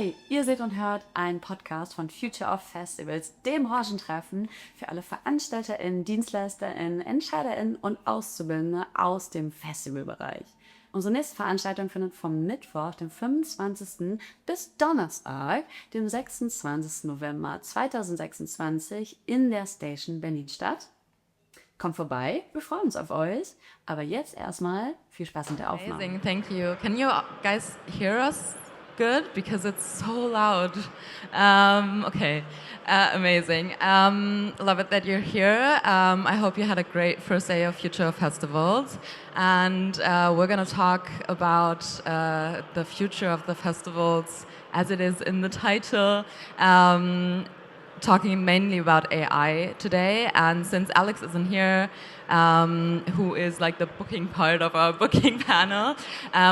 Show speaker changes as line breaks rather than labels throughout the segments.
Hi, ihr seht und hört einen Podcast von Future of Festivals, dem Branchentreffen für alle VeranstalterInnen, DienstleisterInnen, EntscheiderInnen und Auszubildende aus dem Festivalbereich. Unsere nächste Veranstaltung findet vom Mittwoch, dem 25. bis Donnerstag, dem 26. November 2026 in der Station Berlin statt. Kommt vorbei, wir freuen uns auf euch. Aber jetzt erstmal viel Spaß mit der Aufnahme.
Amazing, thank you. Can you guys hear us good? Because it's so loud. Okay, amazing. Love it that you're here. I hope you had a great first day of Future Festivals. And we're going to talk about the future of the festivals as it is in the title. Talking mainly about AI today, and since Alex isn't here, who is like the booking part of our booking panel,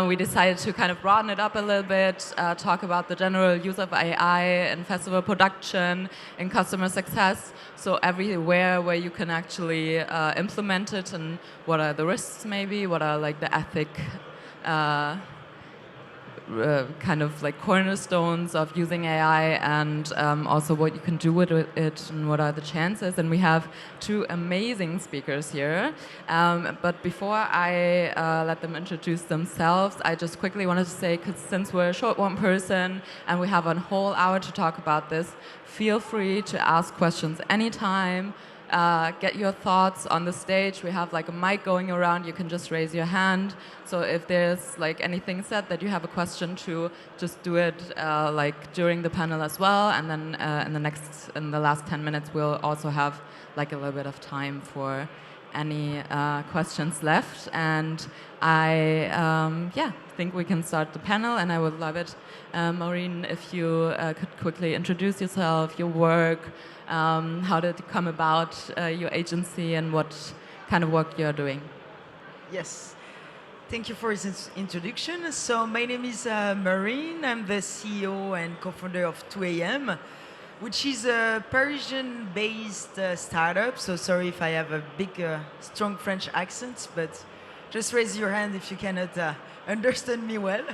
we decided to kind of broaden it up a little bit, talk about the general use of AI in festival production, in customer success, so everywhere where you can actually implement it, and what are the risks maybe, what are like the ethic kind of like cornerstones of using AI, and also what you can do with it and what are the chances. And we have two amazing speakers here. But before I let them introduce themselves, I just quickly wanted to say, because since we're a short one person and we have a whole hour to talk about this, feel free to ask questions anytime. Get your thoughts on the stage. We have like a mic going around. You can just raise your hand. So if there's like anything said that you have a question to, just do it like during the panel as well. And then in the last 10 minutes, we'll also have like a little bit of time for any questions left. And I think we can start the panel, and I would love it, Maureen, if you could quickly introduce yourself, your work, how did it come about, your agency, and what kind of work you're doing.
Yes, thank you for this introduction. So my name is Marine. I'm the CEO and co-founder of 2AM, which is a Parisian-based startup. So sorry if I have a big, strong French accent, but just raise your hand if you cannot understand me well.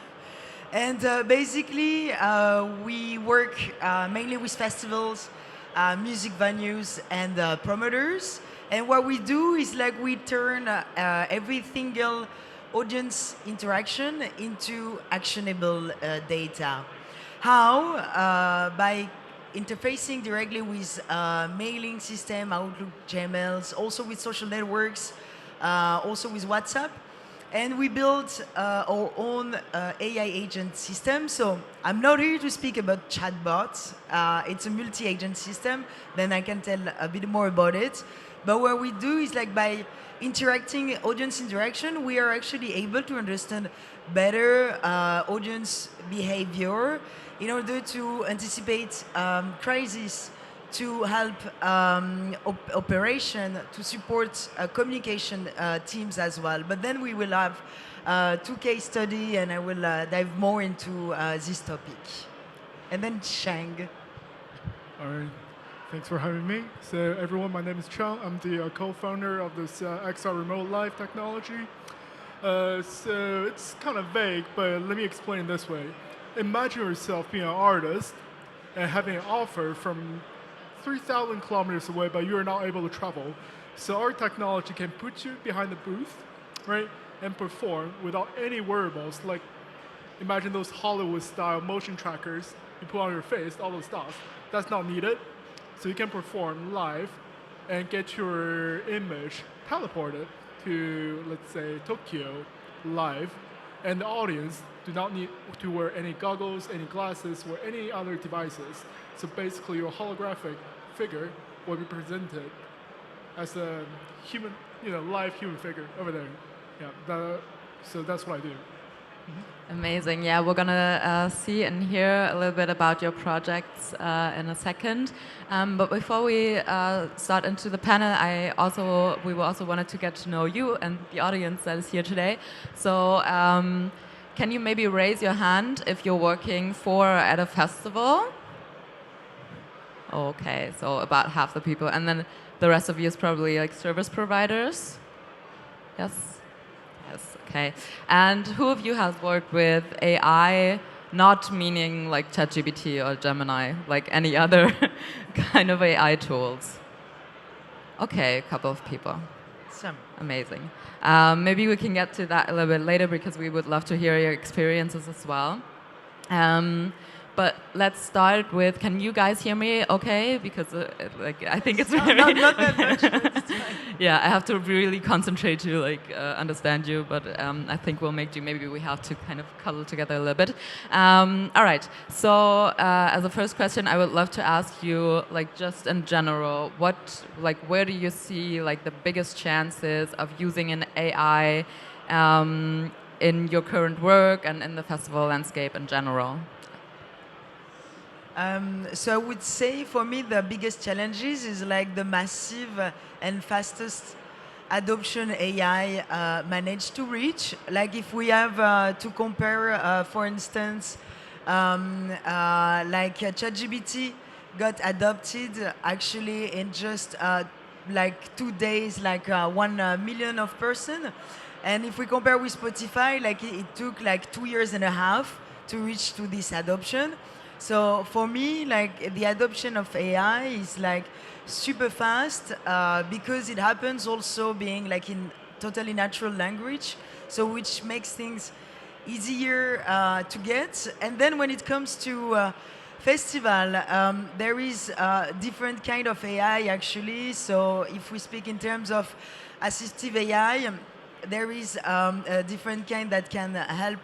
And basically, we work mainly with festivals, music venues, and promoters. And what we do is like we turn every single audience interaction into actionable data. How? By interfacing directly with mailing system, Outlook, Gmails, also with social networks, also with WhatsApp. And we built our own AI agent system. So I'm not here to speak about chatbots. It's a multi-agent system. Then I can tell a bit more about it. But what we do is like by interacting, audience interaction, we are actually able to understand better audience behavior in order to anticipate crises, to help operation, to support communication teams as well. But then we will have two case study, and I will dive more into this topic. And then Chang.
All right, thanks for having me. So everyone, my name is Chang. I'm the co-founder of this XR Remote Live technology. So it's kind of vague, but let me explain it this way. Imagine yourself being an artist and having an offer from 3,000 kilometers away, but you are not able to travel. So our technology can put you behind the booth, right, and perform without any wearables. Like, imagine those Hollywood-style motion trackers you put on your face, all those stuff. That's not needed. So you can perform live and get your image teleported to, let's say, Tokyo live, and the audience do not need to wear any goggles, any glasses, or any other devices. So basically, your holographic figure will be presented as a human, live human figure over there. Yeah, so that's what I do. Mm-hmm.
Amazing. Yeah, we're gonna see and hear a little bit about your projects in a second. But before we start into the panel, we also wanted to get to know you and the audience that is here today. So. Can you maybe raise your hand if you're working for or at a festival? Okay, so about half the people. And then the rest of you is probably like service providers? Yes? Yes, okay. And who of you has worked with AI not meaning like ChatGPT or Gemini, like any other kind of AI tools. Okay, a couple of people.
Some.
Amazing. Maybe we can get to that a little bit later because we would love to hear your experiences as well. But let's start with, can you guys hear me okay? Because like I think it's very...
not that much. But it's fine.
Yeah, I have to really concentrate to like understand you, but I think we'll make do. Maybe we have to kind of cuddle together a little bit. All right. So as a first question, I would love to ask you, like just in general, where do you see like the biggest chances of using an AI in your current work and in the festival landscape in general?
So I would say for me the biggest challenges is like the massive and fastest adoption AI managed to reach. Like if we have to compare, for instance, ChatGPT got adopted actually in just like 2 days, like 1 million of person. And if we compare with Spotify, like it took like 2 years and a half to reach to this adoption. So for me, like the adoption of AI is like super fast because it happens also being like in totally natural language, so which makes things easier to get. And then when it comes to festival, there is different kind of AI actually. So if we speak in terms of assistive AI, there is a different kind that can help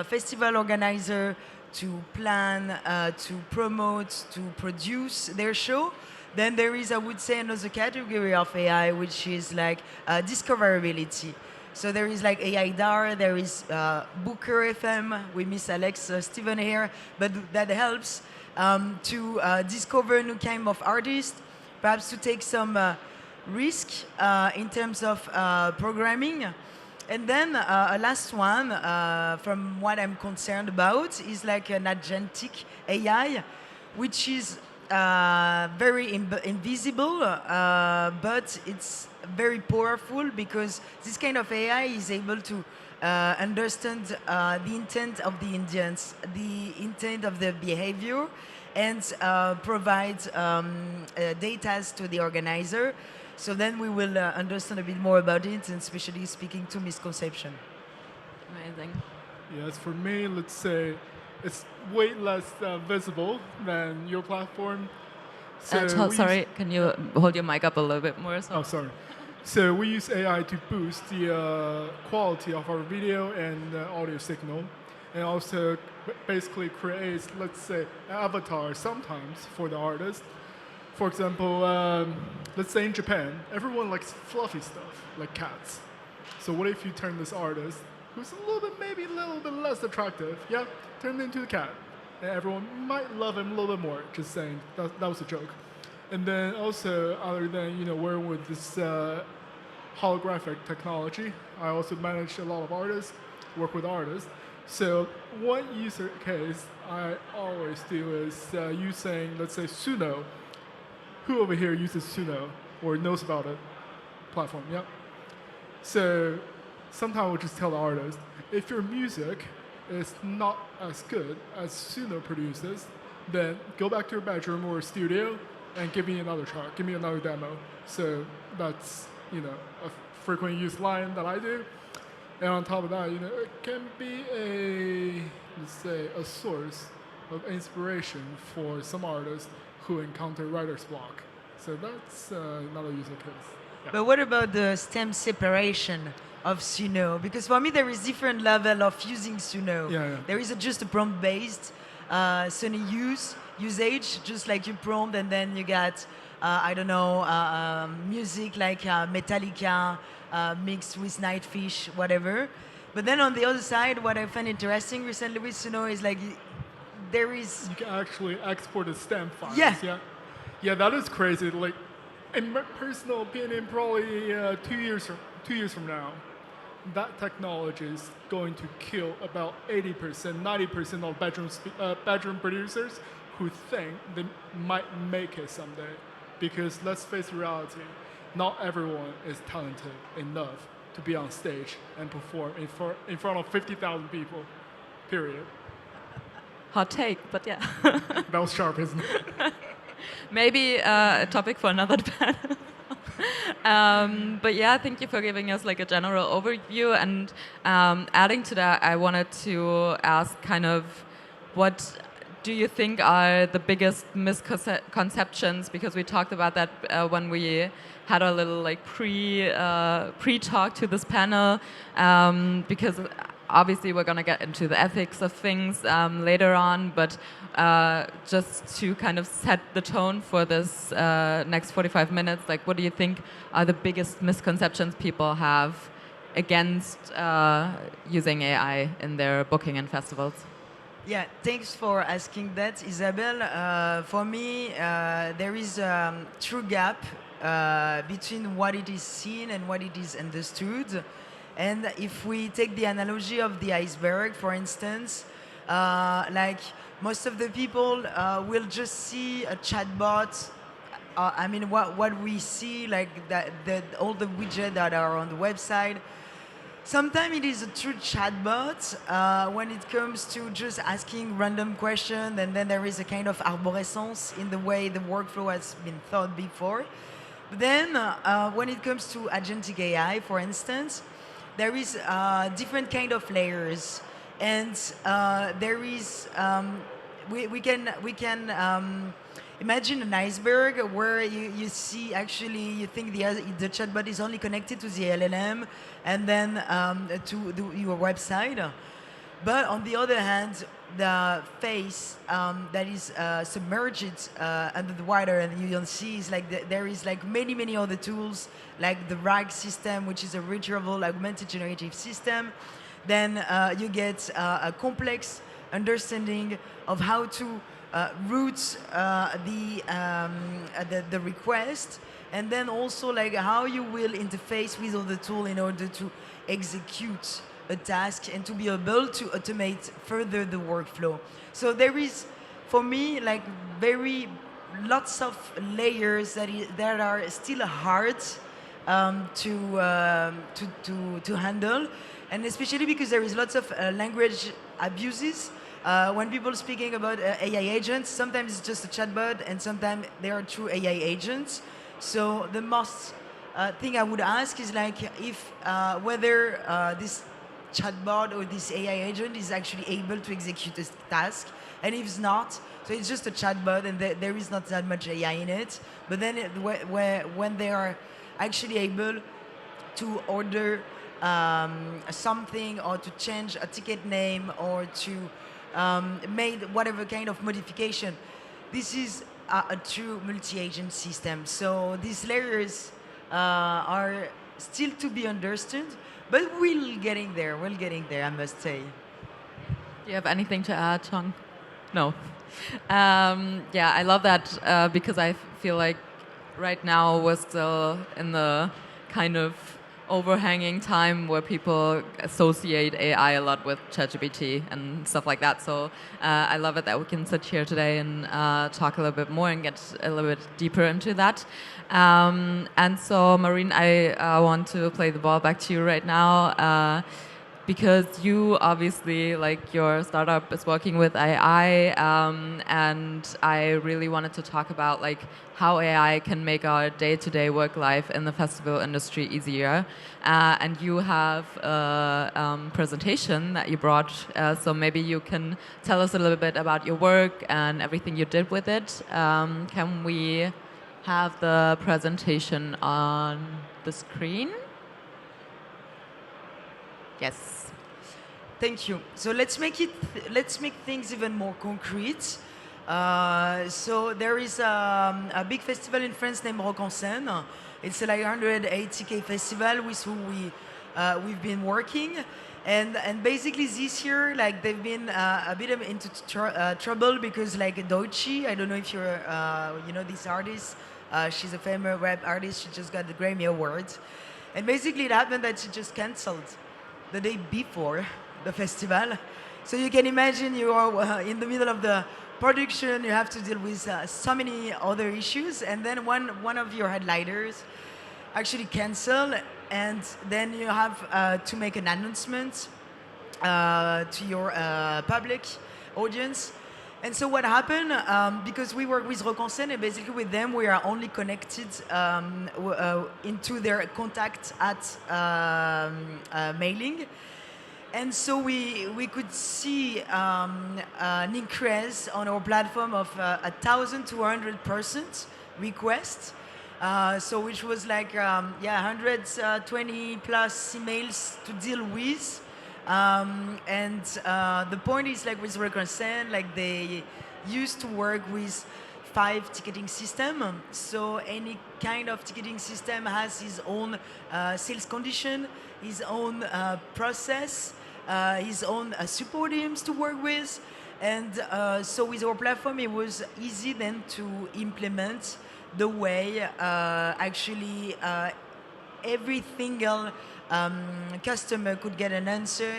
festival organizer to plan, to promote, to produce their show. Then there is, I would say, another category of AI, which is like discoverability. So there is like AI DAR, there is Booker FM. We miss Alex Steven here, but that helps to discover new kind of artists, perhaps to take some risk in terms of programming. And then a last one, from what I'm concerned about, is like an agentic AI, which is very invisible, but it's very powerful because this kind of AI is able to understand the intent of the Indians, the intent of the behavior, and provide data to the organizer. So then we will understand a bit more about it, and especially speaking to misconception.
Amazing.
Yes, for me, let's say it's way less visible than your platform.
Sorry, can you hold your mic up a little bit more?
Oh, sorry. So we use AI to boost the quality of our video and audio signal, and also basically creates, let's say, an avatar sometimes for the artist. For example, let's say in Japan, everyone likes fluffy stuff, like cats. So what if you turn this artist, who's maybe a little bit less attractive, turn into a cat. And everyone might love him a little bit more, just saying, that was a joke. And then also, other than, working with this holographic technology, I also manage a lot of artists, work with artists. So one user case I always do is using, let's say, Suno. Who over here uses Suno or knows about it? Platform, yeah. So sometimes we'll just tell the artist, if your music is not as good as Suno produces, then go back to your bedroom or studio and give me another track, give me another demo. So that's, a frequently used line that I do. And on top of that, it can be let's say, a source of inspiration for some artists who encounter writer's block. So that's another user case. Yeah.
But what about the stem separation of Suno? Because for me, there is different level of using Suno.
Yeah.
There is just a prompt-based Suno usage, just like you prompt, and then you get, music like Metallica mixed with Nightfish, whatever. But then on the other side, what I find interesting recently with Suno is like, there is...
You can actually export the stem files.
Yeah.
Yeah, that is crazy. Like, in my personal opinion, probably 2 years from now, that technology is going to kill about 80%, 90% of bedroom producers who think they might make it someday. Because let's face reality, not everyone is talented enough to be on stage and perform in front of 50,000 people, period.
hot take, but yeah.
That was sharp, isn't it?
Maybe a topic for another panel. But yeah, thank you for giving us like a general overview. And adding to that, I wanted to ask kind of what do you think are the biggest misconceptions? Because we talked about that when we had a little like pre-talk to this panel. Because obviously we're going to get into the ethics of things later on, but just to kind of set the tone for this next 45 minutes, like what do you think are the biggest misconceptions people have against using AI in their booking and festivals?
Yeah, thanks for asking that, Isabel. For me, there is a true gap between what it is seen and what it is understood. And if we take the analogy of the iceberg, for instance, like most of the people will just see a chatbot. I mean, what we see, like all the widgets that are on the website. Sometimes it is a true chatbot when it comes to just asking random questions, and then there is a kind of arborescence in the way the workflow has been thought before. But then when it comes to agentic AI, for instance, there is different kind of layers, and there is we can imagine an iceberg where you see actually you think the chatbot is only connected to the LLM and then to your website, but on the other hand, the face that is submerged under the water, and you don't see is like there is like many other tools like the RAG system, which is a retrieval augmented generative system. Then you get a complex understanding of how to route the request, and then also like how you will interface with other tool in order to execute a task and to be able to automate further the workflow. So there is, for me, like lots of layers that are still hard to handle, and especially because there is lots of language abuses. When people speaking about AI agents, sometimes it's just a chatbot, and sometimes they are true AI agents. So the most thing I would ask is like if whether this chatbot or this AI agent is actually able to execute a task, and if it's not, so it's just a chatbot and there is not that much AI in it. But then when they are actually able to order something, or to change a ticket name, or to make whatever kind of modification, this is a true multi-agent system. So these layers are still to be understood, but we're getting there, I must say.
Do you have anything to add, Chang? No. Yeah, I love that because I feel like right now we're still in the kind of overhanging time where people associate AI a lot with ChatGPT and stuff like that. So I love it that we can sit here today and talk a little bit more and get a little bit deeper into that. And so, Marine, I want to play the ball back to you right now. Because you obviously, like your startup is working with AI, and I really wanted to talk about like how AI can make our day-to-day work life in the festival industry easier. And you have a presentation that you brought, so maybe you can tell us a little bit about your work and everything you did with it. Can we have the presentation on the screen? Yes.
Thank you. So let's make things even more concrete. So there is a big festival in France named Rock en Seine. It's like 180K festival with who we've been working, and basically this year like they've been a bit into trouble because like Deutsche, I don't know if you're you know this artist. She's a famous rap artist. She just got the Grammy Award, and basically it happened that she just cancelled the day before the festival. So you can imagine you are in the middle of the production, you have to deal with so many other issues, and then one of your headliners actually cancel, and then you have to make an announcement to your public audience. And so what happened, because we work with Rock-en-Scène, and basically with them we are only connected into their contact at mailing. And so we could see an increase on our platform of 1,200% requests. So which was like 120 plus emails to deal with. And the point is like with Rock-en-Scène, like they used to work with 5 ticketing system. So any kind of ticketing system has his own sales condition, his own process, his own support teams to work with. And so with our platform, it was easy then to implement the way actually every single customer could get an answer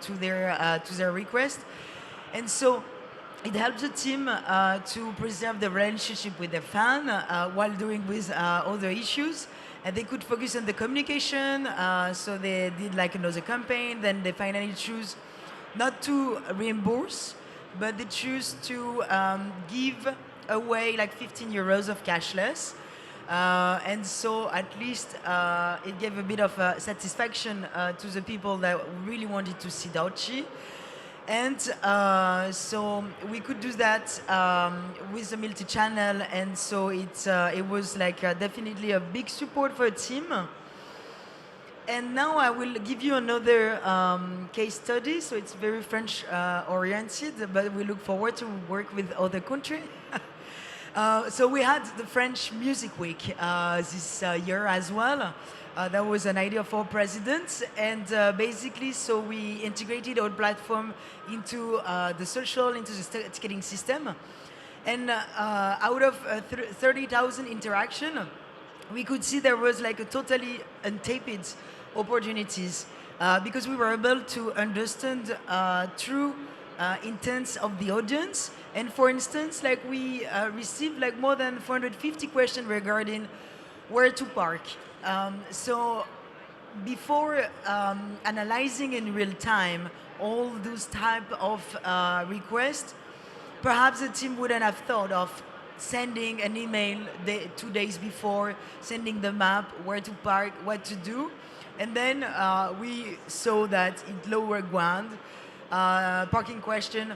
to their request. And so it helps the team to preserve the relationship with their fan while doing with other issues. And they could focus on the communication. So they did like another campaign. Then they finally choose not to reimburse, but they choose to give away like 15 euros of cashless. And so at least it gave a bit of satisfaction to the people that really wanted to see Dauchi. And so we could do that with the multi-channel, and so it was like definitely a big support for a team. And now I will give you another case study. So it's very French oriented, but we look forward to work with other countries. So we had the French Music Week this year as well. That was an idea for president, and basically, so we integrated our platform into the social, into the ticketing system. And out of 30,000 interaction, we could see there was like a totally untapped opportunities because we were able to understand true intents of the audience. And for instance, like we received like more than 450 questions regarding where to park. So before analyzing in real time all those type of requests, perhaps the team wouldn't have thought of sending an email 2 days before, sending the map, where to park, what to do. And then we saw that it lowered ground, parking question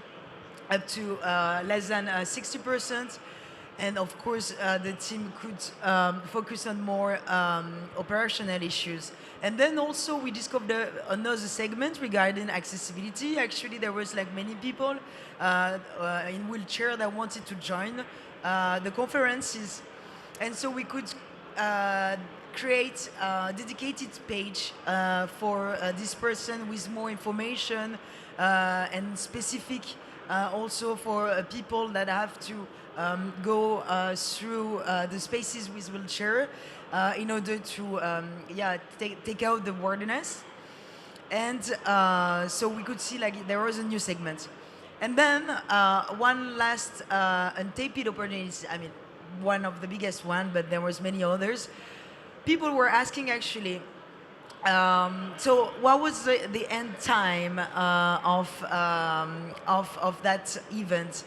up to less than 60%. And of course, the team could focus on more operational issues. And then also we discovered another segment regarding accessibility. Actually, there was like many people in wheelchair that wanted to join the conferences. And so we could create a dedicated page for this person with more information and specific also for people that have to go through the spaces with wheelchair in order to take out the wordiness. And so we could see like there was a new segment. And then one last untapped opportunity, I mean, one of the biggest one, but there was many others. People were asking actually, so what was the end time of that event?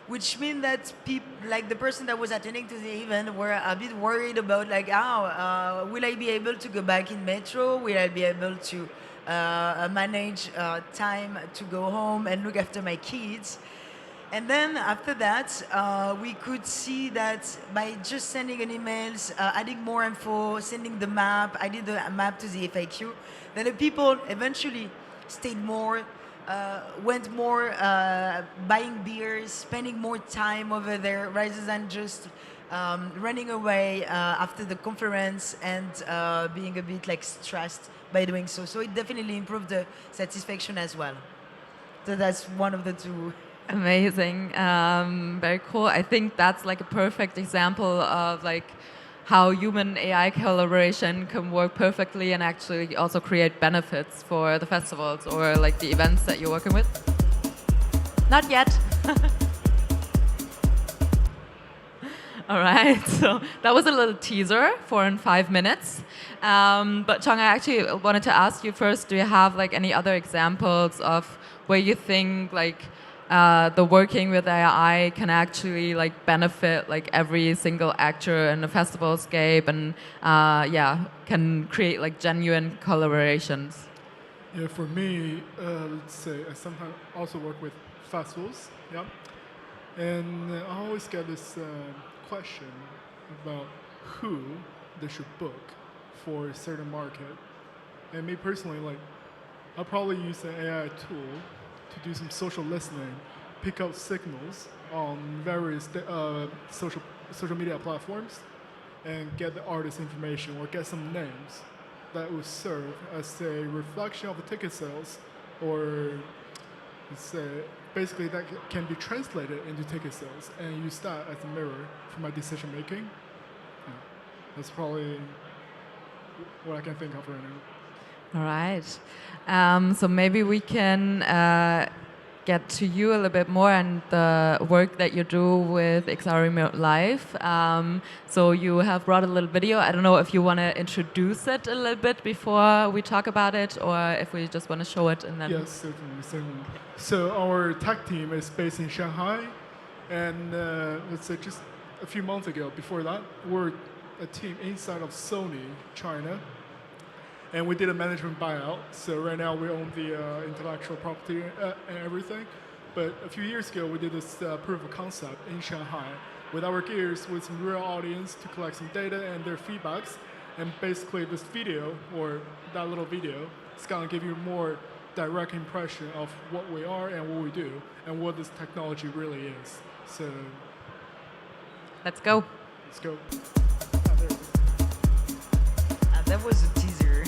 Which means that people, like the person that was attending to the event, were a bit worried about like, will I be able to go back in metro? Will I be able to manage time to go home and look after my kids? And then after that, we could see that by just sending an emails, adding more info, sending the map, I did the map to the FAQ, then the people eventually stayed more, went more buying beers, spending more time over there rather than just running away after the conference and being a bit like stressed by doing so. So it definitely improved the satisfaction as well. So that's one of the two.
Amazing, very cool. I think that's like a perfect example of like how human AI collaboration can work perfectly and actually also create benefits for the festivals or like the events that you're working with. Not yet. All right, so that was a little teaser, 4 and 5 minutes. But Chang, I actually wanted to ask you first, do you have like any other examples of where you think like the working with AI can actually like benefit like every single actor in the festival scape, and can create like genuine collaborations.
Yeah, for me, let's say I sometimes also work with festivals. Yeah, and I always get this question about who they should book for a certain market. And me personally, like, I'll probably use an AI tool to do some social listening, pick out signals on various social media platforms, and get the artist information or get some names that would serve as a reflection of the ticket sales, or let's say basically that can be translated into ticket sales and use that as a mirror for my decision making. Yeah, that's probably what I can think of right now.
All right. So maybe we can get to you a little bit more and the work that you do with XR Remote Live. So you have brought a little video. I don't know if you want to introduce it a little bit before we talk about it, or if we just want to show it and then...
Yes, certainly. So our tech team is based in Shanghai, and let's say just a few months ago, before that, we're a team inside of Sony China, and we did a management buyout. So right now we own the intellectual property and everything. But a few years ago, we did this proof of concept in Shanghai with our gears, with some real audience to collect some data and their feedbacks. And basically this video, or that little video, is going to give you more direct impression of what we are and what we do and what this technology really is. So
let's go.
Let's go.
That was a teaser.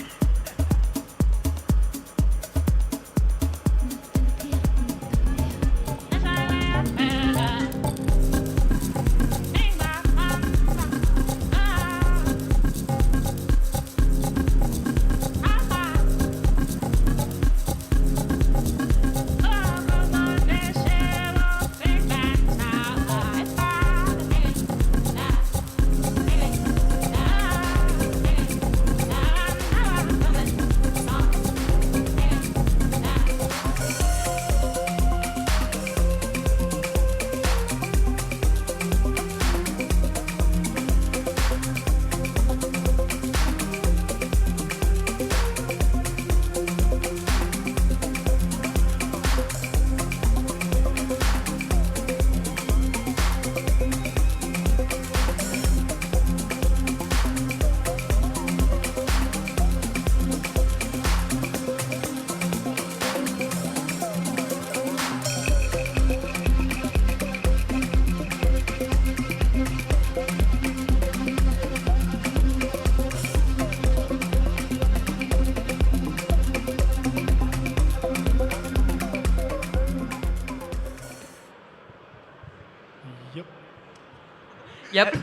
Yep.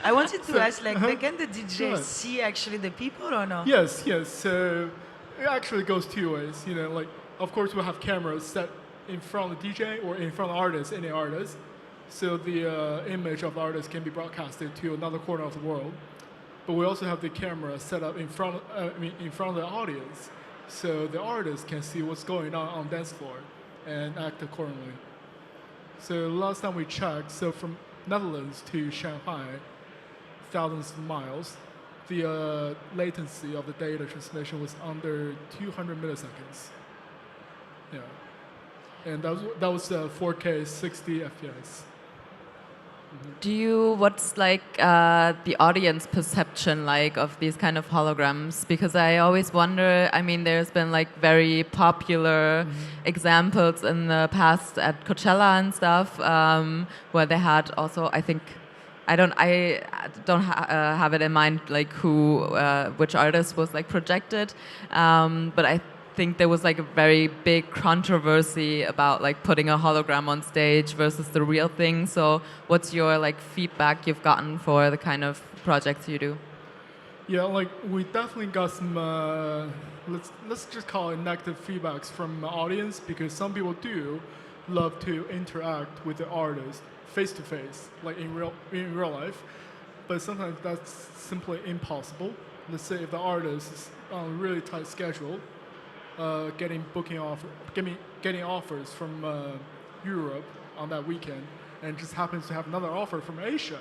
I wanted to ask, like, can the DJ
Sure.
see actually the people or no?
Yes. So it actually goes two ways. You know, like, of course, we'll have cameras set in front of the DJ or in front of artists, any artist. So the image of the artist can be broadcasted to another corner of the world. But we also have the camera set up in front of the audience, so the artist can see what's going on dance floor and act accordingly. So last time we checked, so from Netherlands to Shanghai, thousands of miles, the latency of the data transmission was under 200 milliseconds. Yeah, and that was 4K 60 FPS.
What's like the audience perception like of these kind of holograms? Because I always wonder, I mean, there's been like very popular examples in the past at Coachella and stuff, where they had also, I think, I don't have it in mind like which artist was like projected, but I think there was like a very big controversy about like putting a hologram on stage versus the real thing. So what's your like feedback you've gotten for the kind of projects you do?
Yeah, like we definitely got some let's just call it negative feedbacks from the audience, because some people do love to interact with the artist face to face, like in real life, but sometimes that's simply impossible. Let's say if the artist is on a really tight schedule, getting offers from Europe on that weekend and just happens to have another offer from Asia,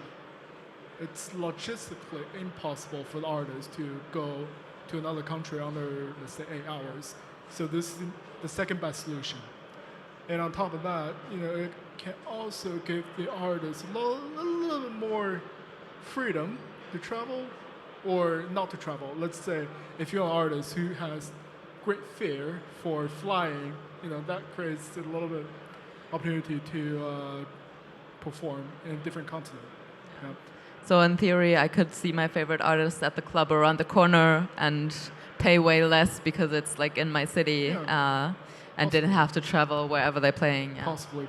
it's logistically impossible for the artist to go to another country under, let's say, 8 hours. So this is the second best solution. And on top of that, it can also give the artist a little bit more freedom to travel or not to travel. Let's say if you're an artist who has great fear for flying, that creates a little bit opportunity to perform in a different continent. Yeah.
So in theory, I could see my favorite artist at the club around the corner and pay way less because it's like in my city, and didn't have to travel wherever they're playing. Yeah.
Possibly.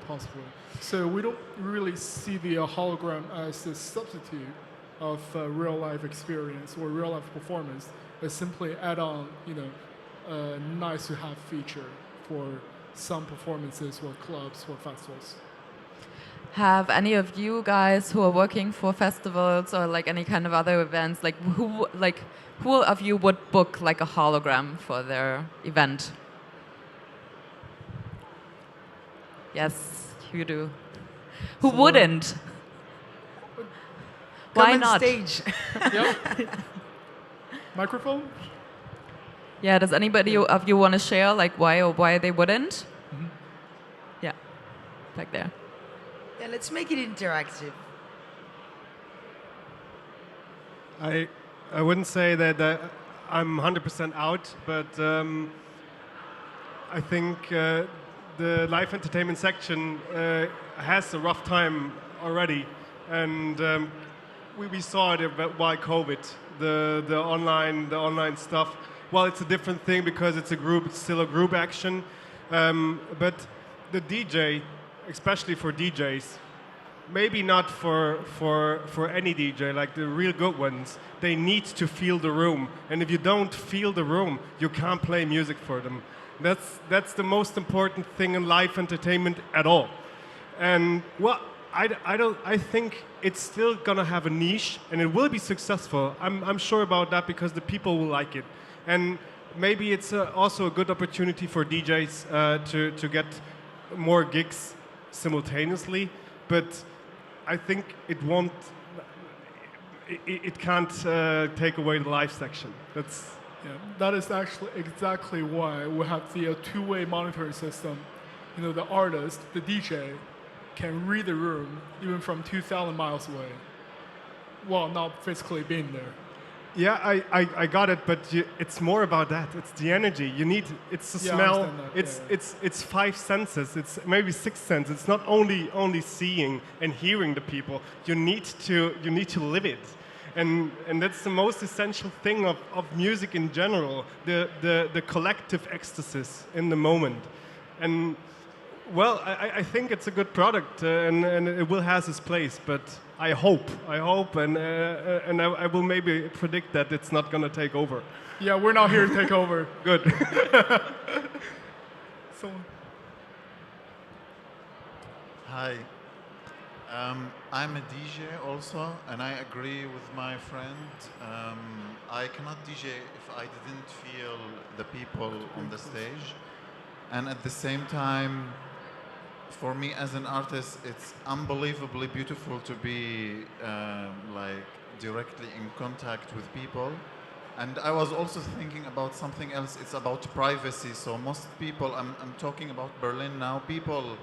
So we don't really see the hologram as a substitute of real life experience or real life performance. It's simply add on, a nice to have feature for some performances or clubs or festivals.
Have any of you guys who are working for festivals or like any kind of other events, who of you would book like a hologram for their event? Yes, you do. Who wouldn't? Why not?
Stage.
Yeah. Microphone?
Yeah, does anybody of you want to share like why they wouldn't?
Mm-hmm.
Yeah, back there.
Yeah, let's make it interactive.
I wouldn't say that I'm 100% out, but I think the live entertainment section has a rough time already, and we saw it while COVID, the online stuff. Well, it's a different thing because it's still a group action, but the DJ, especially for DJs, maybe not for any DJ, like the real good ones, they need to feel the room. And if you don't feel the room, you can't play music for them. That's the most important thing in live entertainment at all. And well, I think it's still gonna have a niche, and it will be successful. I'm sure about that because the people will like it. And maybe it's also a good opportunity for DJs to get more gigs simultaneously, but I think it won't. It can't take away the live section.
That is actually exactly why we have the two-way monitoring system. The artist, the DJ, can read the room even from 2,000 miles away, while not physically being there.
Yeah, I got it, but it's more about that. It's the energy you need. It's the smell. It's 5 senses. It's maybe 6 senses. It's not only seeing and hearing the people. You need to live it, and that's the most essential thing of music in general. The collective ecstasy in the moment, and well, I think it's a good product, and it will have its place, but. I hope, and I will maybe predict that it's not going to take over.
Yeah, we're not here to take over.
Good.
Hi. I'm a DJ also, and I agree with my friend. I cannot DJ if I didn't feel the people on the stage. And at the same time, for me as an artist, it's unbelievably beautiful to be directly in contact with people. And I was also thinking about something else. It's about privacy. So most people, I'm talking about Berlin now, people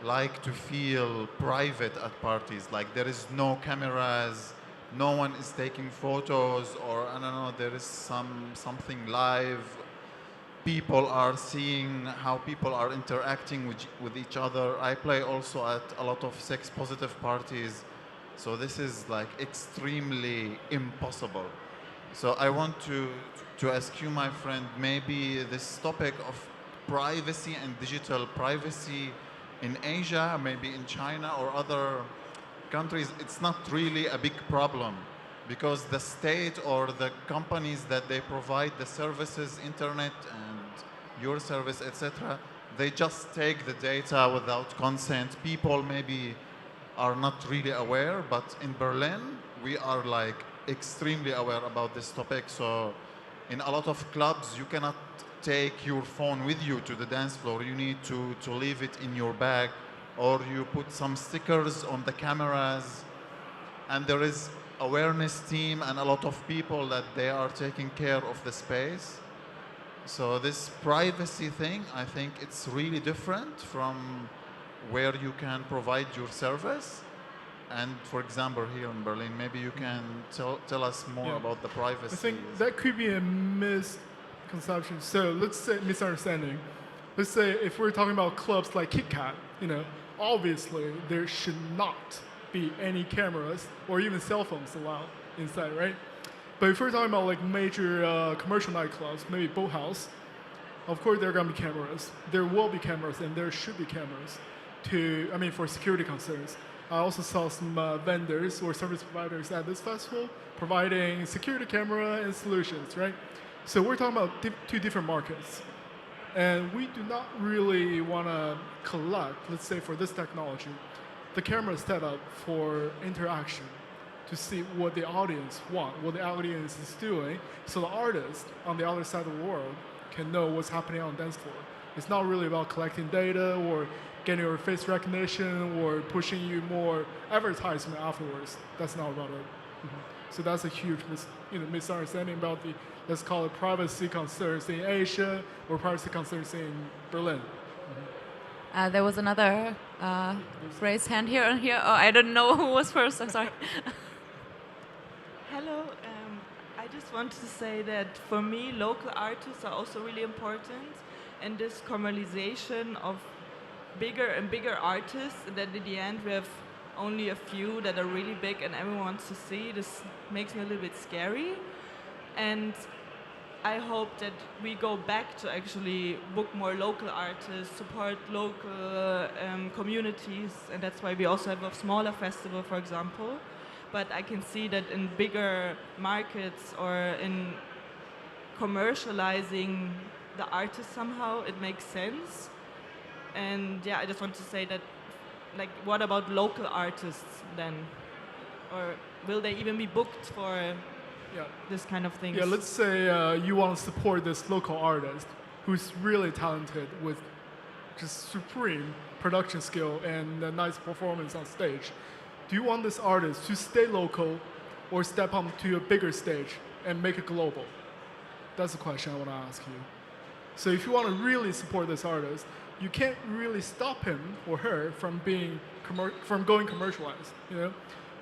like to feel private at parties. Like there is no cameras, no one is taking photos, or I don't know, there is something live. People are seeing how people are interacting with each other. I play also at a lot of sex-positive parties, so this is like extremely impossible. So I want to ask you, my friend, maybe this topic of privacy and digital privacy in Asia, maybe in China or other countries, it's not really a big problem. Because the state or the companies that they provide the services, internet and your service, etc., they just take the data without consent. People maybe are not really aware, but in Berlin, we are like extremely aware about this topic. So in a lot of clubs, you cannot take your phone with you to the dance floor. You need to leave it in your bag or you put some stickers on the cameras, and there is awareness team and a lot of people that they are taking care of the space. So this privacy thing, I think it's really different from where you can provide your service. And for example, here in Berlin, maybe you can tell us more about the privacy.
I think that could be a misconception. So let's say misunderstanding. Let's say if we're talking about clubs like Kit Kat, obviously there should not be any cameras or even cell phones allowed inside, right? But if we're talking about like major commercial nightclubs, maybe Boathouse, of course there are gonna be cameras. There will be cameras and there should be cameras for security concerns. I also saw some vendors or service providers at this festival providing security camera and solutions, right? So we're talking about two different markets. And we do not really want to collect, let's say for this technology, the camera is set up for interaction to see what the audience want, what the audience is doing, so the artist on the other side of the world can know what's happening on the dance floor. It's not really about collecting data or getting your face recognition or pushing you more advertisement afterwards. That's not about it. So that's a huge misunderstanding about the, let's call it privacy concerns in Asia or privacy concerns in Berlin.
There was another raised hand here and here. Oh, I don't know who was first. I'm sorry.
Hello. I just wanted to say that for me, local artists are also really important, and this commercialization of bigger and bigger artists, and that in the end we have only a few that are really big and everyone wants to see. This makes me a little bit scary, and I hope that we go back to actually book more local artists, support local communities, and that's why we also have a smaller festival, for example. But I can see that in bigger markets or in commercializing the artist somehow, it makes sense. And yeah, I just want to say that, like, what about local artists then? Or will they even be booked for this kind of things?
Yeah, let's say you want to support this local artist who's really talented with just supreme production skill and a nice performance on stage. Do you want this artist to stay local or step onto a bigger stage and make it global? That's the question I want to ask you. So if you want to really support this artist, you can't really stop him or her from going commercialized,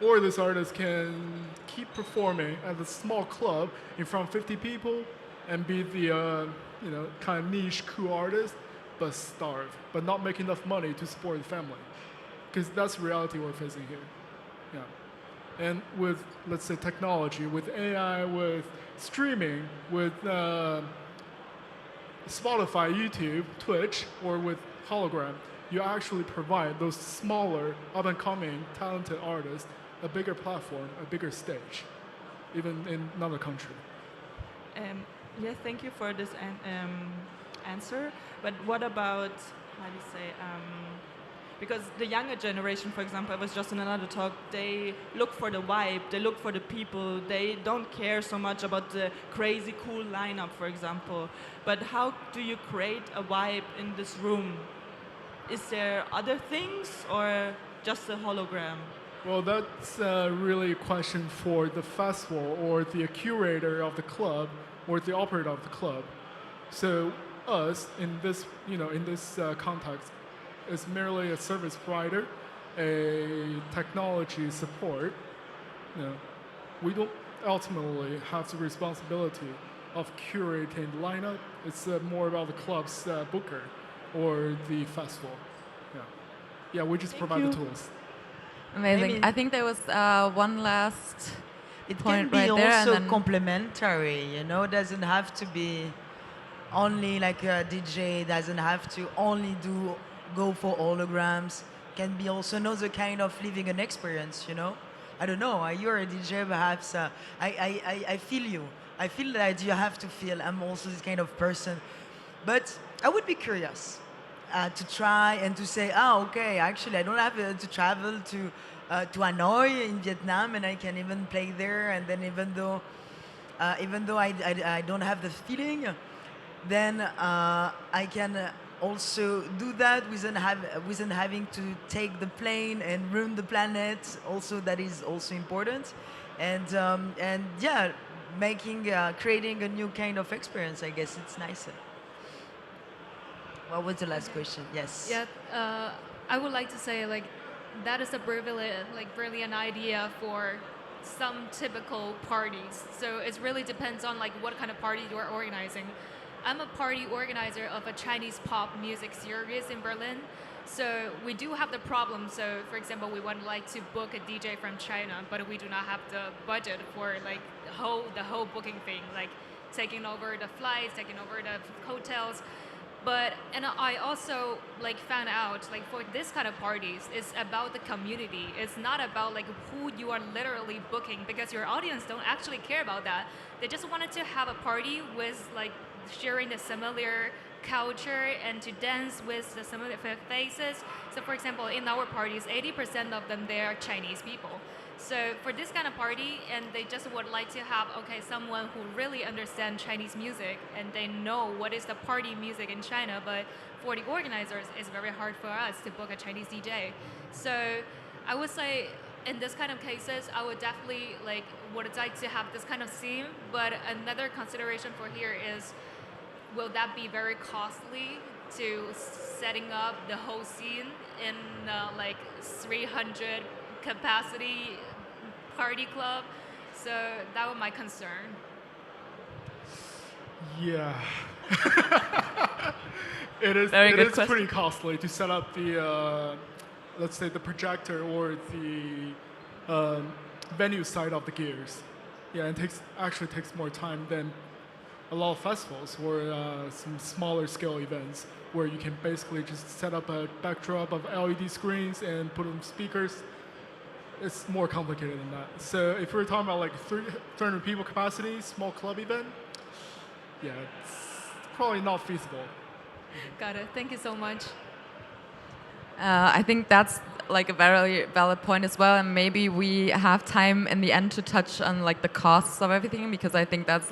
Or this artist can keep performing at a small club in front of 50 people and be the kind of niche cool artist, but starve, but not make enough money to support the family, because that's the reality we're facing here. Yeah, and with, let's say, technology, with AI, with streaming, with Spotify, YouTube, Twitch, or with hologram, you actually provide those smaller, up-and-coming, talented artists a bigger platform, a bigger stage, even in another country.
Yeah, thank you for this answer. But what about, how do you say, because the younger generation, for example, I was just in another talk, they look for the vibe, they look for the people, they don't care so much about the crazy cool lineup, for example. But how do you create a vibe in this room? Is there other things or just a hologram?
Well, that's really a question for the festival or the curator of the club or the operator of the club. So us, in this, context, is merely a service provider, a technology support. We don't ultimately have the responsibility of curating the lineup. It's more about the club's booker or the festival. Yeah, we just provide the tools.
Amazing. I think there was one last
It
point
can be
right there.
also
And then
complementary, It doesn't have to be only like a DJ, doesn't have to only go for holograms. Can be also another kind of living an experience, I don't know, you're a DJ, perhaps. I feel you. I feel that you have to feel I'm also this kind of person. But I would be curious to try and to say, okay, actually I don't have to travel to Hanoi in Vietnam, and I can even play there, and then even though I don't have the feeling, then I can also do that without having to take the plane and ruin the planet. Also, that is also important, and yeah, creating a new kind of experience. I guess it's nicer. What was the last question? Yes.
Yeah, I would like to say like that is a brilliant idea for some typical parties. So it really depends on like what kind of party you are organizing. I'm a party organizer of a Chinese pop music series in Berlin. So we do have the problem. So for example, we would like to book a DJ from China, but we do not have the budget for like the whole booking thing, like taking over the flights, taking over the hotels. And I also like found out like for this kind of parties, it's about the community. It's not about like who you are literally booking, because your audience don't actually care about that. They just wanted to have a party with like sharing the similar culture and to dance with the similar faces. So for example, in our parties, 80% of them, they are Chinese people. So for this kind of party, and they just would like to have, okay, someone who really understands Chinese music and they know what is the party music in China, but for the organizers, it's very hard for us to book a Chinese DJ. So I would say in this kind of cases, I would definitely would like to have this kind of theme, but another consideration for here is, will that be very costly to setting up the whole scene in 300 capacity party club? So that was my concern.
Yeah. It is pretty costly to set up the, let's say, the projector or the venue side of the gears. Yeah, it actually takes more time than a lot of festivals or some smaller scale events where you can basically just set up a backdrop of LED screens and put in speakers. It's more complicated than that. So if we're talking about 300 people capacity, small club event, yeah, it's probably not feasible.
Got it. Thank you so much.
I think that's a very valid point as well, and maybe we have time in the end to touch on the costs of everything, because I think that's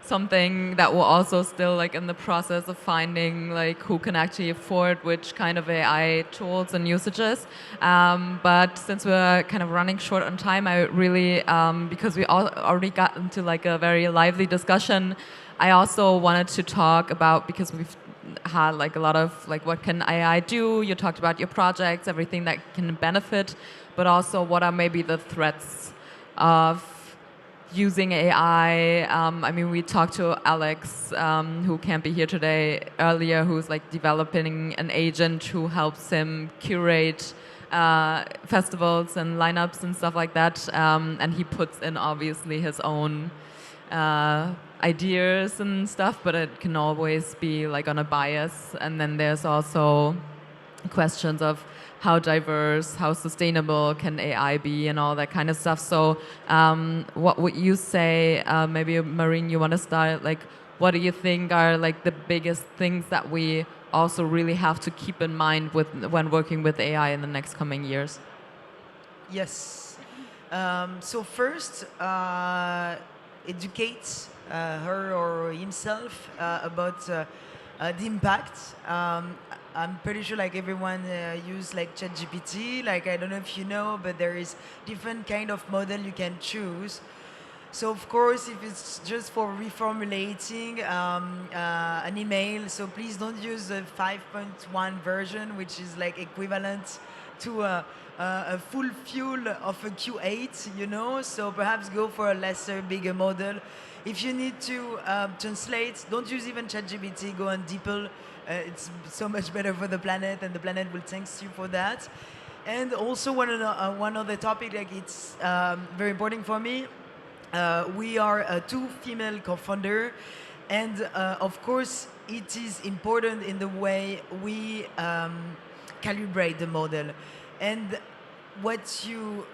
something that we're also still in the process of finding who can actually afford which kind of AI tools and usages. But since we're kind of running short on time, I really, because we already got into a very lively discussion, I also wanted to talk about, because we've had a lot of what can AI do. You talked about your projects, everything that can benefit, but also what are maybe the threats of using AI. I mean, we talked to Alex, who can't be here today, earlier, who's developing an agent who helps him curate festivals and lineups and stuff like that. And he puts in obviously his own ideas and stuff, but it can always be on a bias. And then there's also questions of how diverse, how sustainable can AI be, and all that kind of stuff. So what would you say, maybe Marine, you want to start, what do you think are the biggest things that we also really have to keep in mind when working with AI in the next coming years?
Yes. So first, educate her or himself about the impact. I'm pretty sure everyone use ChatGPT. I don't know if you know, but there is different kind of model you can choose. So of course, if it's just for reformulating an email, so please don't use the 5.1 version, which is equivalent to a full fuel of a Q8, So perhaps go for a lesser, bigger model. If you need to translate, don't use even ChatGPT, go on DeepL. It's so much better for the planet, and the planet will thank you for that. And also one other topic, it's very important for me. We are two female co-founders, and of course it is important in the way we calibrate the model. And what you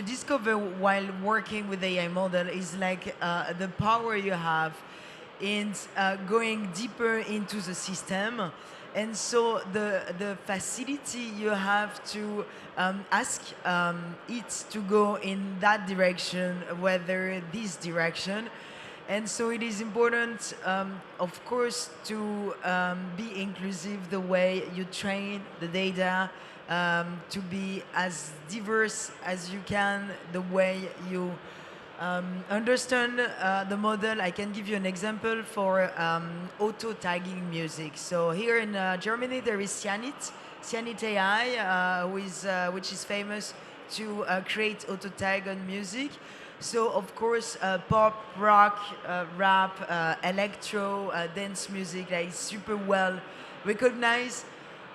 discover while working with the AI model is the power you have in going deeper into the system. And so the facility you have to ask it to go in that direction, whether this direction, And so it is important, of course, to be inclusive the way you train the data, to be as diverse as you can the way you understand the model. I can give you an example for auto-tagging music. So here in Germany, there is Cyanit AI, which is famous to create auto-tag on music. So of course, pop, rock, rap, electro, dance music is super well recognized.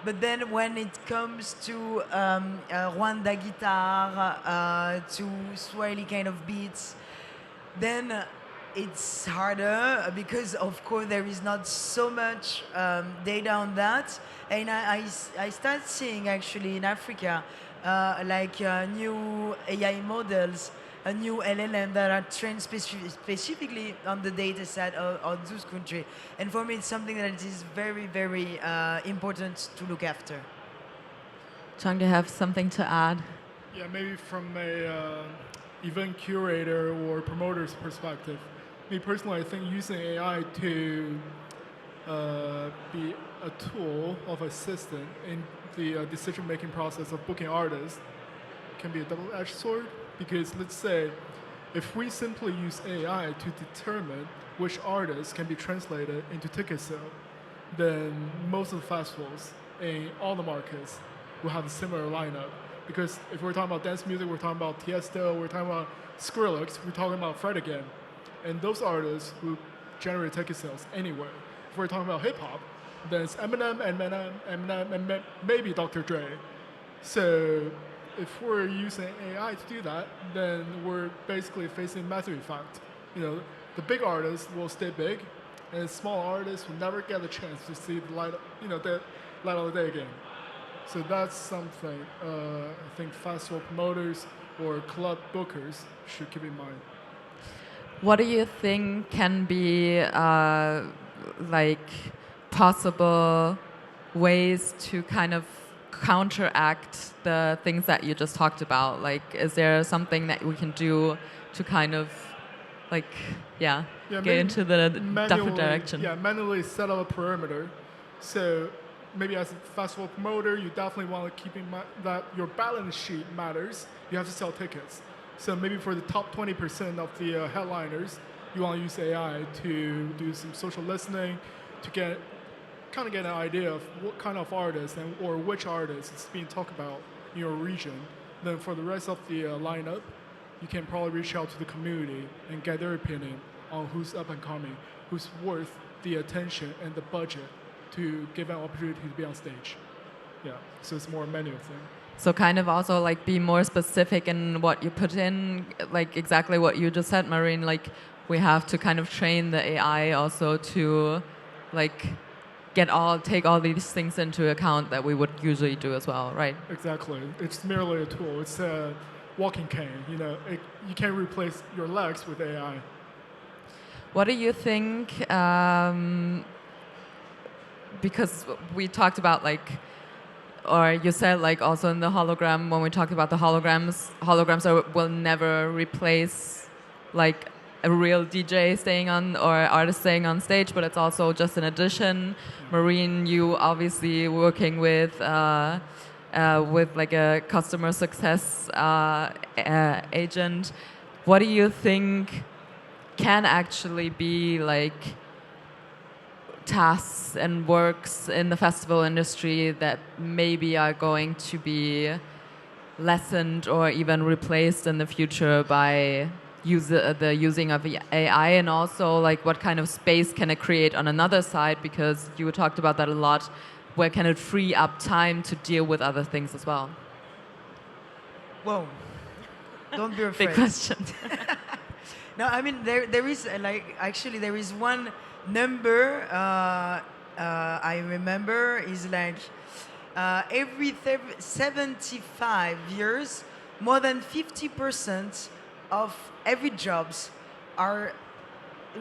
But then when it comes to Rwanda guitar, to Swahili kind of beats, then it's harder because of course there is not so much data on that. And I start seeing actually in Africa new AI models, a new LLM that are trained specifically on the data set of those countries. And for me, it's something that is very, very important to look after.
Chang, do you have something to add?
Yeah, maybe from a event curator or promoter's perspective. Me personally, I think using AI to be a tool of assistant in the decision-making process of booking artists can be a double-edged sword. Because let's say, if we simply use AI to determine which artists can be translated into ticket sale, then most of the festivals in all the markets will have a similar lineup. Because if we're talking about dance music, we're talking about Tiesto, we're talking about Skrillex, we're talking about Fred again. And those artists will generate ticket sales anyway. If we're talking about hip-hop, then it's Eminem, and maybe Dr. Dre. So if we're using AI to do that, then we're basically facing massive effect. The big artists will stay big, and small artists will never get a chance to see the light, the light of the day again. So that's something I think festival promoters or club bookers should keep in mind.
What do you think can be possible ways to kind of counteract the things that you just talked about? Is there something that we can do to kind of get into the different direction?
Yeah, manually set up a perimeter. So maybe as a festival promoter, you definitely want to keep in mind that your balance sheet matters. You have to sell tickets. So maybe for the top 20% of the headliners, you want to use AI to do some social listening to get an idea of what kind of artist or which artist is being talked about in your region. Then for the rest of the lineup, you can probably reach out to the community and get their opinion on who's up and coming, who's worth the attention and the budget to give an opportunity to be on stage. Yeah, so it's more a manual thing.
So kind of also be more specific in what you put in, exactly what you just said, Marine. We have to kind of train the AI also to take all these things into account that we would usually do as well, right?
Exactly. It's merely a tool. It's a walking cane. You can't replace your legs with AI.
What do you think? Because we talked about or you said also in the hologram, when we talked about the holograms will never replace a real DJ staying on or artist staying on stage, but it's also just an addition. Marine, you obviously working with a customer success agent. What do you think can actually be tasks and works in the festival industry that maybe are going to be lessened or even replaced in the future by the using of AI, and also what kind of space can it create on another side, because you talked about that a lot, where can it free up time to deal with other things as well?
Whoa, don't be afraid.
Big question.
No, I mean there is actually there is one number I remember is every 75 years, more than 50% of every jobs are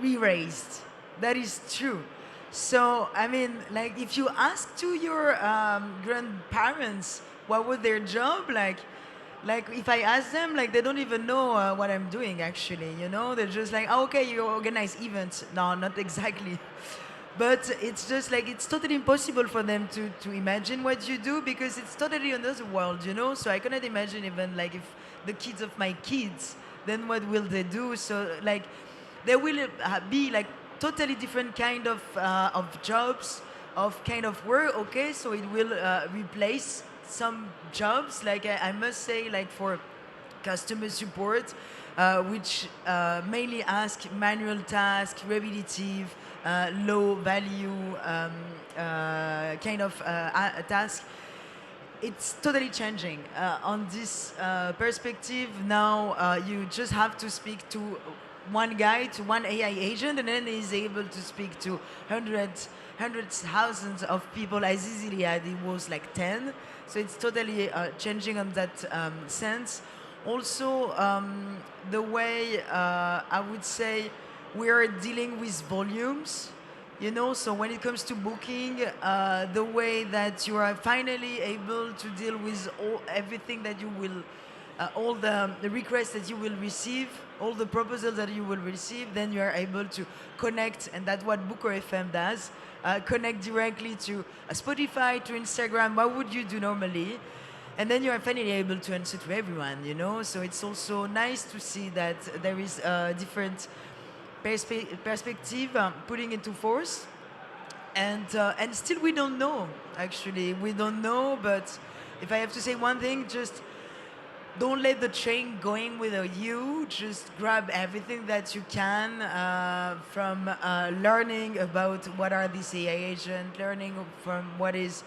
re-raised. That is true. So I mean, if you ask to your grandparents what was their job, Like if I ask them, like they don't even know what I'm doing actually, you know? They're just like, oh, okay, you organize events. No, not exactly. But it's just like, it's totally impossible for them to imagine what you do because it's totally another world, you know? So I cannot imagine even like if the kids of my kids, then what will they do? So like there will be like totally different kind of jobs, of kind of work, okay? So it will replace some jobs, like I must say, like for customer support, which mainly ask manual tasks, repetitive, low value kind of task. It's totally changing. On this perspective, now you just have to speak to one guy, to one AI agent, and then he's able to speak to hundreds, thousands of people as easily as it was like 10. So it's totally changing on that sense. Also, the way I would say we are dealing with volumes, you know, so when it comes to booking, the way that you are finally able to deal with everything that you will, all the requests that you will receive, all the proposals that you will receive, then you are able to connect, and that's what Booker FM does, connect directly to Spotify, to Instagram. What would you do normally? And then you are finally able to answer to everyone, you know? So it's also nice to see that there is a different perspective putting into force. And still we don't know, actually. We don't know, but if I have to say one thing, just don't let the train going without you. Just grab everything that you can from learning about what are these AI agents, learning from what is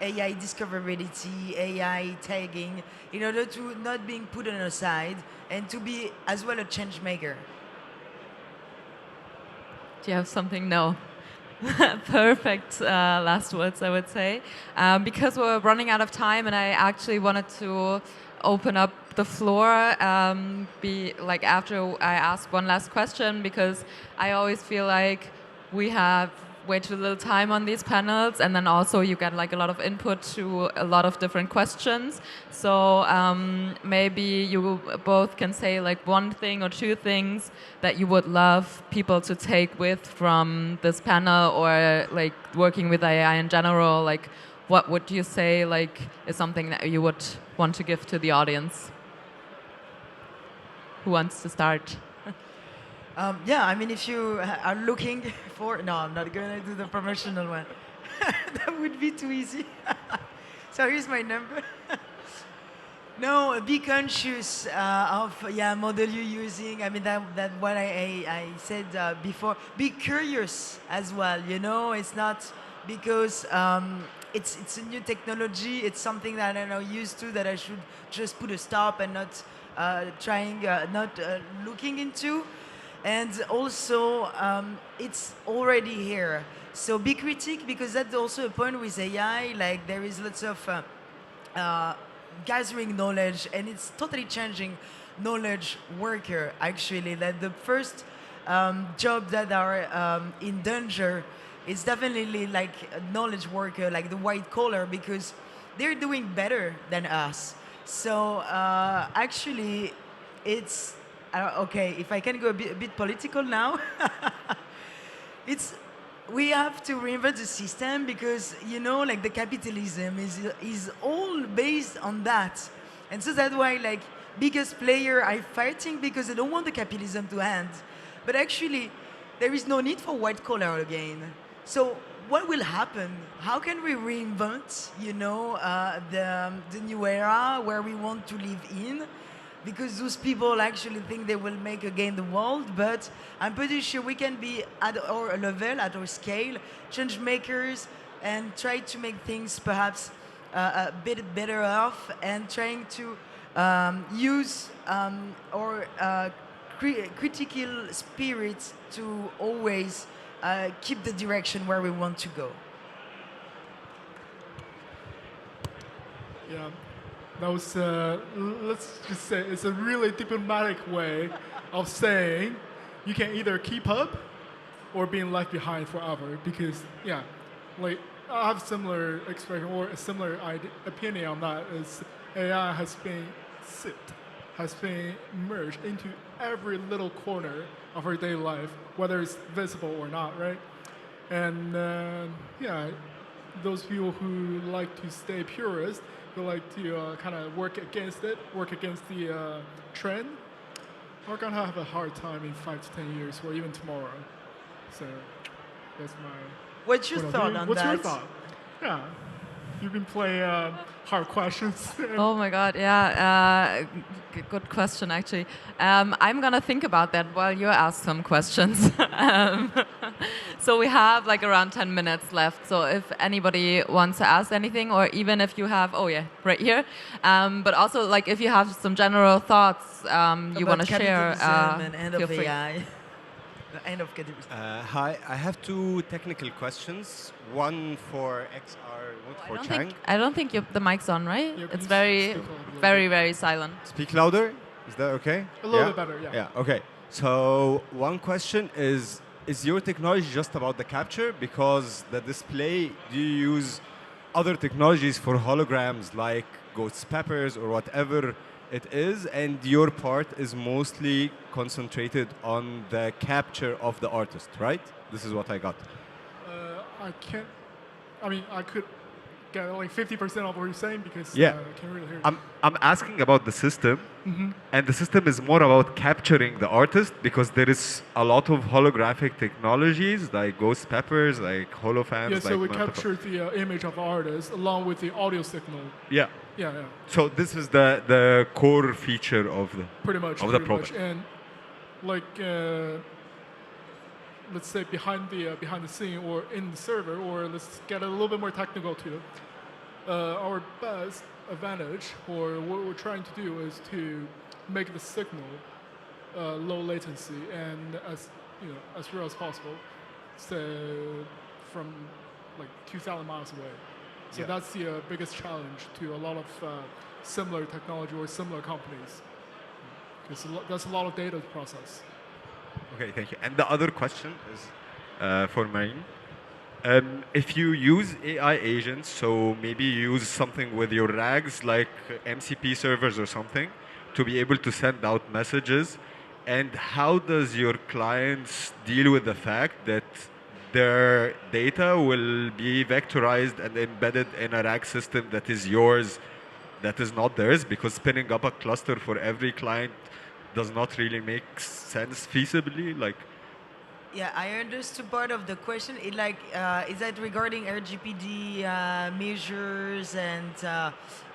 AI discoverability, AI tagging, in order to not being put on a side and to be as well a change maker.
Do you have something? No. Perfect last words, I would say. Because we're running out of time, and I actually wanted to open up the floor be like after I ask one last question, because I always feel like we have way too little time on these panels, and then also you get like a lot of input to a lot of different questions. So maybe you both can say like one thing or two things that you would love people to take with from this panel, or like working with AI in general. Like, what would you say like is something that you would want to give to the audience? Who wants to start?
Yeah, I mean, if you are looking for... No, I'm not going to do the promotional one. That would be too easy. So here's my number. No, be conscious of model you're using. I mean, that what I said before. Be curious as well, you know? It's not because it's a new technology. It's something that I'm not used to, that I should just put a stop and not looking into. And also, it's already here. So be critic, because that's also a point with AI. Like, there is lots of gathering knowledge, and it's totally changing knowledge worker, actually. Like, the first job that are in danger is definitely like a knowledge worker, like the white collar, because they're doing better than us. So actually, it's... okay, if I can go a bit political now, we have to reinvent the system, because, you know, like the capitalism is all based on that. And so that's why, like, biggest player are fighting because they don't want the capitalism to end. But actually, there is no need for white collar again. So what will happen? How can we reinvent, you know, the new era where we want to live in? Because those people actually think they will make again the world, but I'm pretty sure we can be at our level, at our scale, change makers, and try to make things perhaps a bit better off, and trying to use our critical spirit to always keep the direction where we want to go.
Yeah. That was, let's just say, it's a really diplomatic way of saying you can either keep up or being left behind forever. Because, yeah, like, I have similar expression or a similar opinion on that. Is AI has been has been merged into every little corner of our daily life, whether it's visible or not, right? And yeah, those people who like to stay purist, who like to kind of work against it, work against the trend, are gonna have a hard time in 5 to 10 years or even tomorrow. So that's my.
What's your
point of
thought
view.
on
What's
that?
your thought? Yeah, you've been playing hard questions.
Oh my God, yeah, good question actually. I'm gonna think about that while you ask some questions. So we have like around 10 minutes left. So if anybody wants to ask anything, or even if you have, oh yeah, right here. But also like if you have some general thoughts you want to share,
capitalism and end
feel
of
free.
AI. The end of capitalism.
Hi, I have two technical questions. One for XR, one for Chang.
I don't think the mic's on, right?
Yeah,
It's
please
very,
speak a little bit.
very, very silent.
Speak louder. Is that okay?
A little bit better, yeah.
Yeah. Okay. So one question is your technology just about the capture? Because the display, do you use other technologies for holograms like ghost peppers or whatever it is, and your part is mostly concentrated on the capture of the artist, right? This is what I got.
I can't. I mean, I could get like 50% of what you're saying because
Yeah.
I can't really hear you.
I'm asking about the system, and the system is more about capturing the artist because there is a lot of holographic technologies like ghost peppers, like holofans.
Yeah, so
like
we
multiple-
capture the image of the artist along with the audio signal.
Yeah.
Yeah, yeah,
So this is the core feature of the
pretty much.
of the
pretty much.
product.
And like, let's say behind the scene or in the server, or let's get a little bit more technical too. Our best advantage, or what we're trying to do, is to make the signal low latency and as real as possible. So from like 2,000 miles away. So
Yeah.
that's the biggest challenge to a lot of similar technology or similar companies. Because that's a lot of data to process.
Okay, thank you. And the other question is for Marine. If you use AI agents, so maybe you use something with your RAGs like MCP servers or something to be able to send out messages, and how does your clients deal with the fact that their data will be vectorized and embedded in a RAG system that is yours, that is not theirs, because spinning up a cluster for every client does not really make sense feasibly? Like,
Yeah, I understood part of the question. Is that regarding RGPD measures and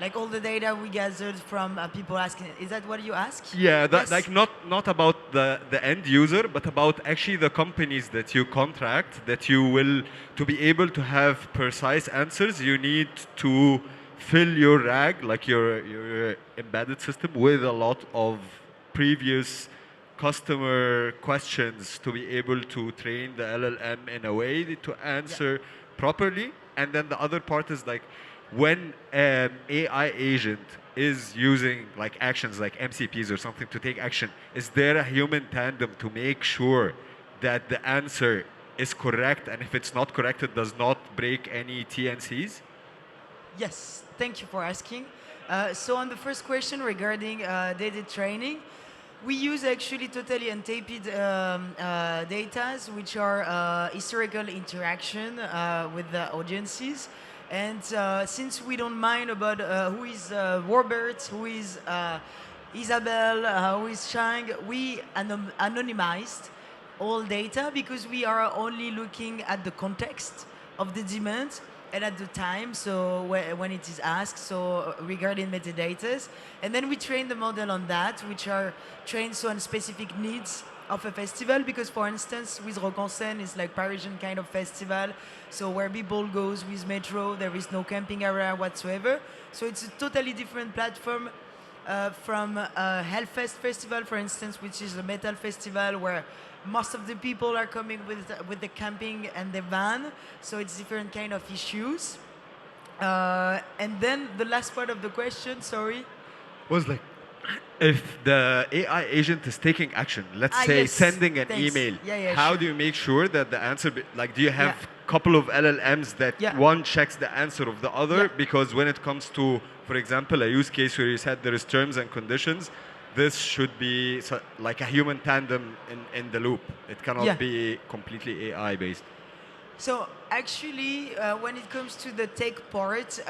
like all the data we gathered from people asking? Is that what you ask?
yeah, that,
Yes.
like not about the end user, but about actually the companies that you contract, that you will, to be able to have precise answers, you need to fill your RAG, like your embedded system, with a lot of previous customer questions to be able to train the LLM in a way to answer properly. And then the other part is like when an AI agent is using like actions like MCPs or something to take action, is there a human tandem to make sure that the answer is correct, and if it's not correct, it does not break any TNCs?
Yes, thank you for asking. So on the first question regarding data training, we use actually totally untaped data, which are historical interaction with the audiences. And since we don't mind about who is Robert, who is Isabel, who is Chang, we anonymized all data because we are only looking at the context of the demand and at the time, so when it is asked, so regarding metadata. And then we train the model on that, which are trained so on specific needs of a festival, because for instance, with Rock en Seine, it's like Parisian kind of festival, so where people goes with metro, there is no camping area whatsoever. So it's a totally different platform from Hellfest Festival, for instance, which is a metal festival where most of the people are coming with the camping and the van, so it's different kind of issues. And then the last part of the question, sorry.
Was like, if the AI agent is taking action, let's say
Yes,
sending an
thanks.
email,
Yeah,
how
sure.
do you make sure that the answer, like, do you have couple of LLMs that
Yeah.
one checks the answer of the other,
Yeah.
because when it comes to, for example, a use case where you said there is terms and conditions, this should be like a human tandem in the loop. It cannot
Yeah.
be completely AI based.
So actually, when it comes to the tech part,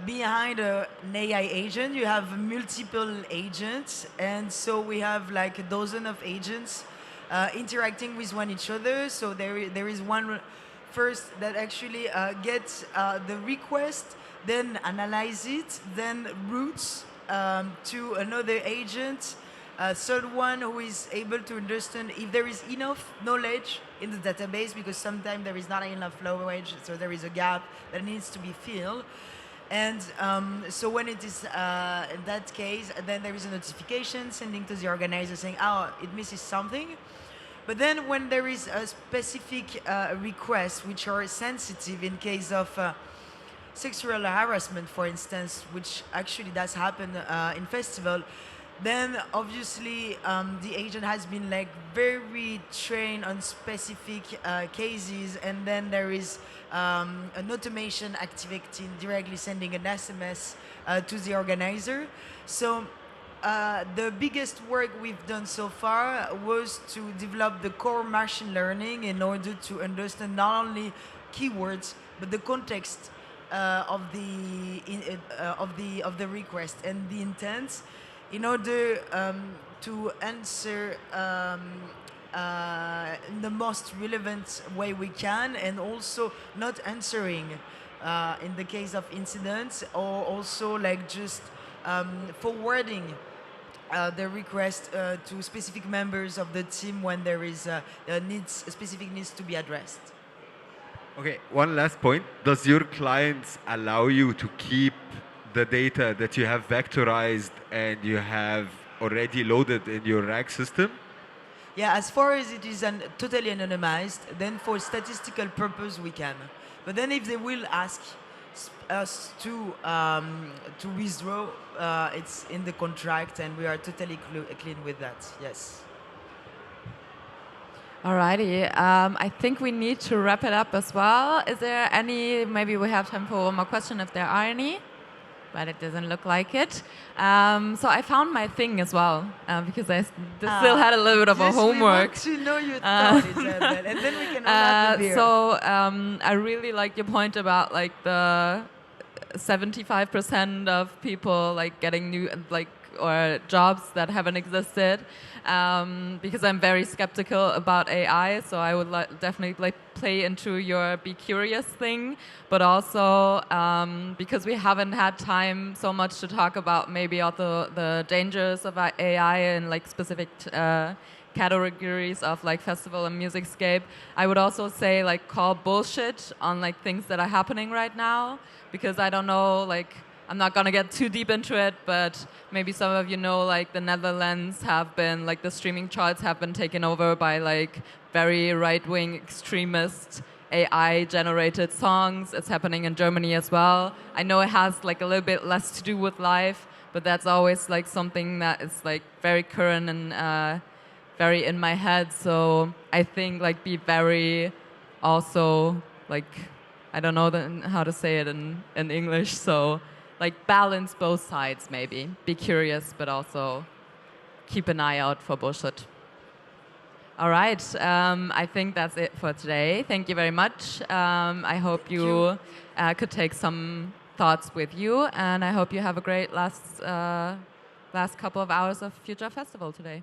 behind an AI agent, you have multiple agents, and so we have like a dozen of agents interacting with one each other. So there is one first that actually gets the request, then analyze it, then routes to another agent. Third one who is able to understand if there is enough knowledge in the database, because sometimes there is not enough knowledge, so there is a gap that needs to be filled. And so when it is in that case, then there is a notification sending to the organizer saying, oh, it misses something. But then when there is a specific request which are sensitive in case of sexual harassment, for instance, which actually does happen in festival, then obviously the agent has been like very trained on specific cases, and then there is an automation activating directly sending an SMS to the organizer. So the biggest work we've done so far was to develop the core machine learning in order to understand not only keywords but the context of the request and the intent, in order to answer in the most relevant way we can, and also not answering in the case of incidents, or also like just forwarding the request to specific members of the team when there is specific needs to be addressed.
Okay, one last point. Does your clients allow you to keep the data that you have vectorized and you have already loaded in your RAG system?
Yeah, as far as it is totally anonymized, then for statistical purpose we can. But then if they will ask us to withdraw, it's in the contract, and we are totally clean with that. Yes.
Alrighty, I think we need to wrap it up as well. Is there any, maybe we have time for one more question if there are any, but it doesn't look like it. So I found my thing as well, because I still had a little bit of a homework.
Yes, we want to know your thought, Isabel, and then we can all have a beer.
So I really like your point about like the 75% of people like getting new or jobs that haven't existed, because I'm very skeptical about AI. So I would definitely play into your be curious thing, but also because we haven't had time so much to talk about maybe also the dangers of AI and like specific categories of like festival and musicscape. I would also say like call bullshit on like things that are happening right now, because I don't know, like I'm not gonna get too deep into it, but maybe some of you know like the Netherlands have been, like the streaming charts have been taken over by like very right-wing extremist AI-generated songs. It's happening in Germany as well. I know it has like a little bit less to do with life, but that's always like something that is like very current and very in my head. So I think like be very also like, I don't know how to say it in English, so like balance both sides maybe. Be curious, but also keep an eye out for bullshit. All right, I think that's it for today. Thank you very much. I hope you could take some thoughts with you, and I hope you have a great last couple of hours of Future Festival today.